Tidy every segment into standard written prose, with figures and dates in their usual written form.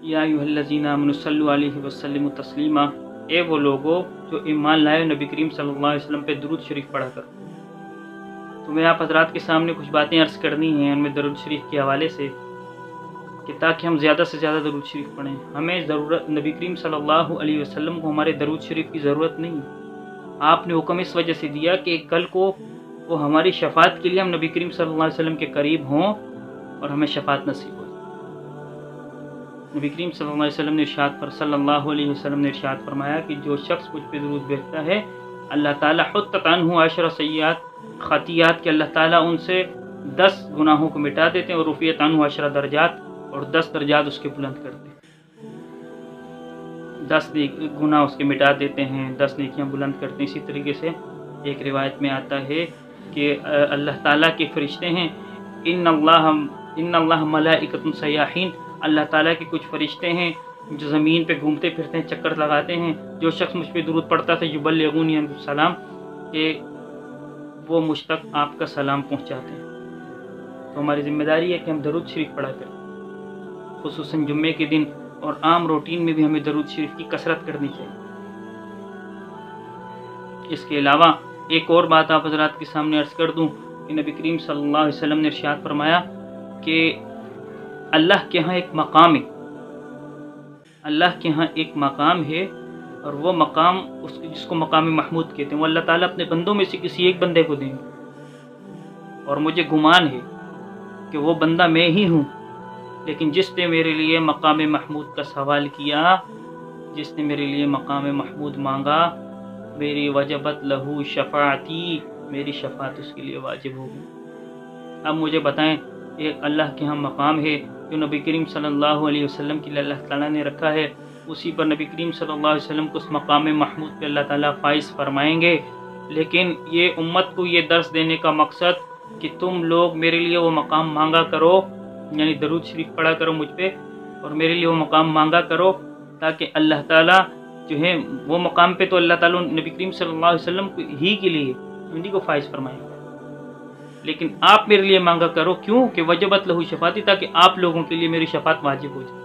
یا ایھا آمنوا صلوا علیہ وسلموا تسلیما، اے وہ لوگو جو ایمان لائے نبی کریم صلی اللہ علیہ وسلم پہ درود شریف پڑھا کر۔ تو میں آپ حضرات کے سامنے کچھ باتیں عرض کرنی ہیں ان میں درود شریف کے حوالے سے، کہ تاکہ ہم زیادہ سے زیادہ درود شریف پڑھیں۔ ہمیں ضرورت نبی کریم صلی اللہ علیہ وسلم کو ہمارے درود شریف کی ضرورت نہیں ہے۔ آپ نے حکم اس وجہ سے دیا کہ کل کو وہ ہماری شفاعت کے لیے ہم نبی کریم صلی اللہ علیہ وسلم کے قریب ہوں اور ہمیں شفاعت نصیب ہو۔ نبی کریم صلی اللہ علیہ وسلم نے ارشاد فرمایا کہ جو شخص مجھ پہ درود بھیجتا ہے، اللہ تعالیٰ حطت عنہ 10 سیئات، خطیات کے اللہ تعالیٰ ان سے 10 گناہوں کو مٹا دیتے ہیں، اور رفعت عنہ 10 درجات، اور 10 درجات اس کے بلند کرتے ہیں۔ 10 گناہ اس کے مٹا دیتے ہیں، 10 نیکیاں بلند کرتے ہیں۔ اسی طریقے سے ایک روایت میں آتا ہے کہ اللہ تعالیٰ کے فرشتے ہیں، ان اللہ ملائکۃ سیاحین، اللہ تعالیٰ کے کچھ فرشتے ہیں جو زمین پہ گھومتے پھرتے ہیں، چکر لگاتے ہیں۔ جو شخص مجھ پہ درود پڑھتا تھا یبلغونی السلام، کہ وہ مجھ تک آپ کا سلام پہنچاتے ہیں۔ تو ہماری ذمہ داری ہے کہ ہم درود شریف پڑھا کریں، خصوصاً جمعے کے دن، اور عام روٹین میں بھی ہمیں درود شریف کی کثرت کرنی چاہیے۔ اس کے علاوہ ایک اور بات آپ حضرات کے سامنے عرض کر دوں کہ نبی کریم صلی اللہ علیہ وسلم نے ارشاد فرمایا کہ اللہ کے ہاں ایک مقام ہے، اللہ کے ہاں ایک مقام ہے، اور وہ مقام جس کو مقام محمود کہتے ہیں، وہ اللہ تعالیٰ اپنے بندوں میں سے کسی ایک بندے کو دیں گے، اور مجھے گمان ہے کہ وہ بندہ میں ہی ہوں، لیکن جس نے میرے لیے مقام محمود کا سوال کیا، جس نے میرے لیے مقام محمود مانگا، میری وجبت لہو شفاعتی، میری شفاعت اس کے لیے واجب ہوگی۔ اب مجھے بتائیں، ایک اللہ کے ہاں مقام ہے جو نبی کریم صلی اللہ علیہ وسلم کے لیے اللہ تعالیٰ نے رکھا ہے، اسی پر نبی کریم صلی اللہ علیہ وسلم کو اس مقام محمود پہ اللہ تعالیٰ فائز فرمائیں گے، لیکن یہ امت کو یہ درس دینے کا مقصد کہ تم لوگ میرے لیے وہ مقام مانگا کرو، یعنی درود شریف پڑھا کرو مجھ پہ، اور میرے لیے وہ مقام مانگا کرو، تاکہ اللہ تعالیٰ جو ہے وہ مقام پہ تو اللہ تعالیٰ نبی کریم صلی اللہ علیہ وسلم ہی کے لیے انہی کو فائز فرمائیں گے، لیکن آپ میرے لیے مانگا کرو، کیوں کہ وجبت لہو شفاعتی، تاکہ آپ لوگوں کے لیے میری شفاعت واجب ہو جائے۔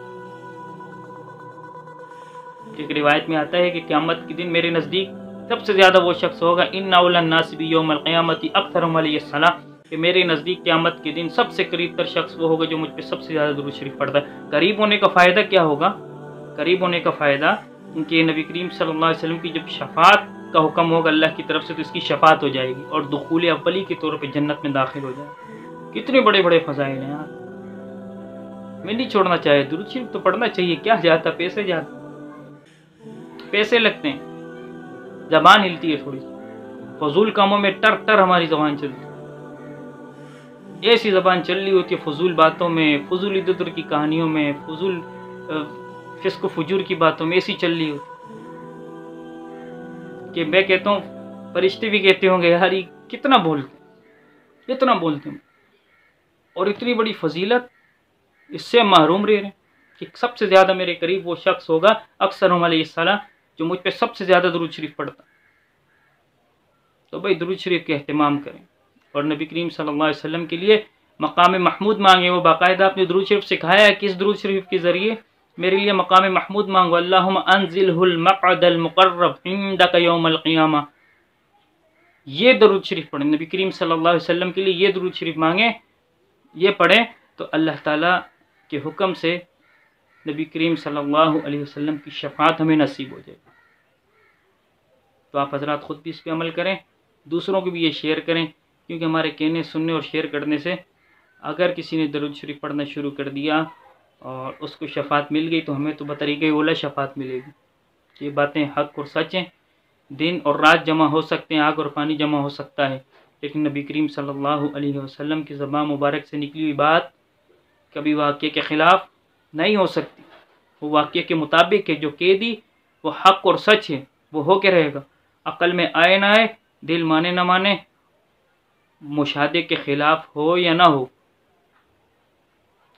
ایک روایت میں آتا ہے کہ قیامت کے دن میرے نزدیک سب سے زیادہ وہ شخص ہوگا، ان اولی الناس بیوم القیامت اکثرهم علی الصلاۃ، کہ میرے نزدیک قیامت کے دن سب سے قریب تر شخص وہ ہوگا جو مجھ پہ سب سے زیادہ درود شریف پڑھتا ہے۔ قریب ہونے کا فائدہ کیا ہوگا؟ قریب ہونے کا فائدہ کہ نبی کریم صلی اللہ علیہ وسلم کی جب شفاعت کا حکم ہوگا اللہ کی طرف سے، تو اس کی شفاعت ہو جائے گی، اور دخول اولی کے طور پہ جنت میں داخل ہو جائے گا۔ کتنے بڑے بڑے فضائل ہیں یار، میں نہیں چھوڑنا چاہے، درود شریف تو پڑھنا چاہیے، کیا جاتا، پیسے جاتے، پیسے لگتے ہیں، زبان ہلتی ہے تھوڑی سی، فضول کاموں میں ٹر ٹر ہماری زبان چلتی ہے، ایسی زبان چل رہی ہوتی ہے فضول باتوں میں، فضول ادھر ادھر کی کہانیوں میں، فضول فسق و فجور کی باتوں میں ایسی چل رہی ہوتی کہ میں کہتا ہوں فرشتے بھی کہتے ہوں گے یار یہ کتنا بولتے ہیں، اور اتنی بڑی فضیلت اس سے محروم رہ رہے ہیں کہ سب سے زیادہ میرے قریب وہ شخص ہوگا اکثرهم علیہ السلام، جو مجھ پہ سب سے زیادہ درود شریف پڑھتا۔ تو بھائی درود شریف کے اہتمام کریں، اور نبی کریم صلی اللہ علیہ وسلم کے لیے مقام محمود مانگیں۔ وہ باقاعدہ اپنے درود شریف سکھایا ہے، کس درود شریف کے ذریعے؟ میرے لیے مقام محمود مانگو، اللہم انزلہ المقعد المقرب عندک یوم القیامہ، یہ درود شریف پڑھیں، نبی کریم صلی اللہ علیہ وسلم کے لیے یہ درود شریف مانگیں، یہ پڑھیں، تو اللہ تعالیٰ کے حکم سے نبی کریم صلی اللہ علیہ وسلم کی شفاعت ہمیں نصیب ہو جائے گی۔ تو آپ حضرات خود بھی اس پہ عمل کریں، دوسروں کو بھی یہ شیئر کریں، کیونکہ ہمارے کہنے، سننے اور شیئر کرنے سے اگر کسی نے درود شریف پڑھنا شروع کر دیا اور اس کو شفاعت مل گئی، تو ہمیں تو بطریقہ اولیٰ شفاعت ملے گی۔ یہ باتیں حق اور سچ ہیں، دن اور رات جمع ہو سکتے ہیں، آگ اور پانی جمع ہو سکتا ہے، لیکن نبی کریم صلی اللہ علیہ وسلم کی زبان مبارک سے نکلی ہوئی بات کبھی واقعے کے خلاف نہیں ہو سکتی، وہ واقعے کے مطابق ہے، جو کہہ دی وہ حق اور سچ ہے، وہ ہو کے رہے گا، عقل میں آئے نہ آئے، دل مانے نہ مانے، مشاہدے کے خلاف ہو یا نہ ہو،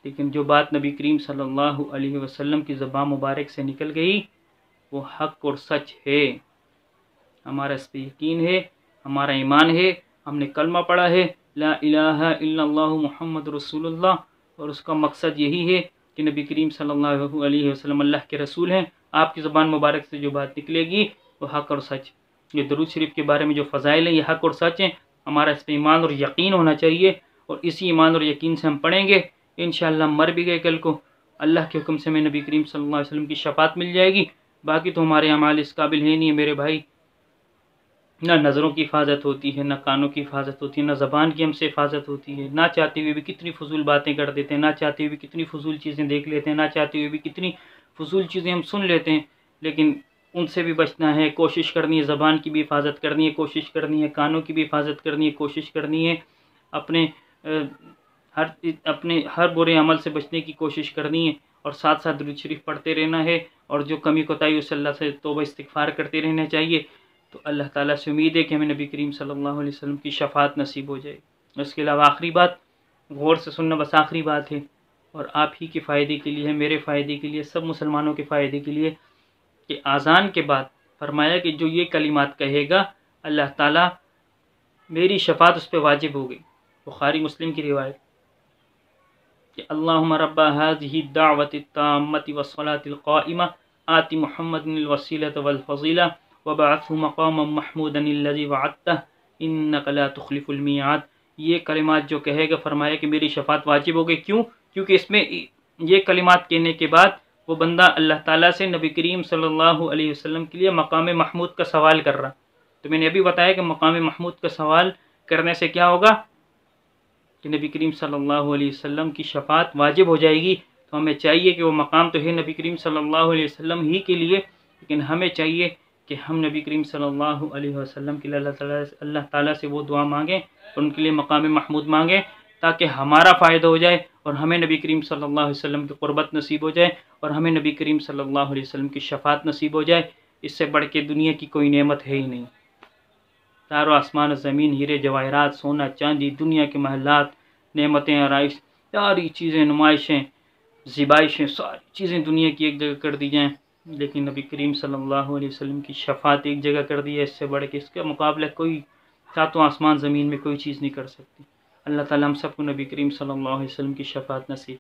لیکن جو بات نبی کریم صلی اللہ علیہ وسلم کی زبان مبارک سے نکل گئی وہ حق اور سچ ہے، ہمارا اس پہ یقین ہے، ہمارا ایمان ہے، ہم نے کلمہ پڑھا ہے لا الہ الا اللہ محمد رسول اللہ، اور اس کا مقصد یہی ہے کہ نبی کریم صلی اللہ علیہ وسلم اللہ کے رسول ہیں، آپ کی زبان مبارک سے جو بات نکلے گی وہ حق اور سچ۔ یہ درود شریف کے بارے میں جو فضائل ہیں یہ حق اور سچ ہیں، ہمارا اس پہ ایمان اور یقین ہونا چاہیے، اور اسی ایمان اور یقین سے ہم پڑھیں گے انشاءاللہ۔ مر بھی گئے کل کو اللہ کے حکم سے ہمیں نبی کریم صلی اللہ علیہ وسلم کی شفاعت مل جائے گی۔ باقی تو ہمارے اعمال اس قابل ہے نہیں ہے میرے بھائی، نہ نظروں کی حفاظت ہوتی ہے، نہ کانوں کی حفاظت ہوتی ہے، نہ زبان کی ہم سے حفاظت ہوتی ہے، نہ چاہتے ہوئے بھی کتنی فضول باتیں کر دیتے ہیں، نہ چاہتے ہوئے بھی کتنی فضول چیزیں دیکھ لیتے ہیں، نہ چاہتے ہوئے بھی کتنی فضول چیزیں ہم سن لیتے ہیں، لیکن ان سے بھی بچنا ہے، کوشش کرنی ہے، زبان کی بھی حفاظت کرنی ہے، کوشش کرنی ہے، کانوں کی بھی حفاظت کرنی ہے، کوشش کرنی ہے، اپنے ہر برے عمل سے بچنے کی کوشش کرنی ہے، اور ساتھ ساتھ درود شریف پڑھتے رہنا ہے، اور جو کمی کوتاہی اس سے اللہ سے توبہ استغفار کرتے رہنا چاہیے۔ تو اللہ تعالیٰ سے امید ہے کہ ہمیں نبی کریم صلی اللہ علیہ وسلم کی شفاعت نصیب ہو جائے۔ اس کے علاوہ آخری بات، غور سے سننا، بس آخری بات ہے، اور آپ ہی کے فائدے کے لیے، میرے فائدے کے لیے، سب مسلمانوں کے فائدے کے لیے، کہ اذان کے بعد فرمایا کہ جو یہ کلمات کہے گا اللہ تعالیٰ میری شفاعت اس پہ واجب ہو گئی۔ بخاری مسلم کی روایت کہ اللہم رب هذه الدعوة التامة والصلاة القائمة آت محمد الوسیلة والفضیلہ وبعثه مقاما محمودا الذی وعدتہ انک لا تخلف المیعاد۔ یہ کلمات جو کہے گا، فرمایا کہ میری شفاعت واجب ہو گئی۔ کیوں؟ کیونکہ اس میں یہ کلمات کہنے کے بعد وہ بندہ اللہ تعالیٰ سے نبی کریم صلی اللہ علیہ وسلم کے لیے مقام محمود کا سوال کر رہا۔ تو میں نے ابھی بتایا کہ مقام محمود کا سوال کرنے سے کیا ہوگا کہ نبی کریم صلی اللہ علیہ وسلم کی شفاعت واجب ہو جائے گی۔ تو ہمیں چاہیے کہ وہ مقام تو ہے نبی کریم صلی اللہ علیہ وسلم ہی کے لیے، لیکن ہمیں چاہیے کہ ہم نبی کریم صلی اللہ علیہ وسلم کے لیے اللہ تعالیٰ سے وہ دعا مانگیں اور ان کے لیے مقام محمود مانگیں، تاکہ ہمارا فائدہ ہو جائے اور ہمیں نبی کریم صلی اللہ علیہ وسلم کی قربت نصیب ہو جائے، اور ہمیں نبی کریم صلی اللہ علیہ وسلم کی شفاعت نصیب ہو جائے۔ اس سے بڑھ کے دنیا کی کوئی نعمت ہے ہی نہیں۔ تارو آسمان زمین، ہیرے جواہرات، سونا چاندی، دنیا کے محلات، نعمتیں، آرائش، ساری چیزیں، نمائشیں، زیبائشیں، ساری چیزیں دنیا کی ایک جگہ کر دی جائیں، لیکن نبی کریم صلی اللہ علیہ وسلم کی شفاعت ایک جگہ کر دی ہے۔ اس سے بڑھ کے اس کا مقابلہ کوئی ساتوں آسمان زمین میں کوئی چیز نہیں کر سکتی۔ اللہ تعالیٰ ہم سب کو نبی کریم صلی اللہ علیہ وسلم کی شفاعت نصیب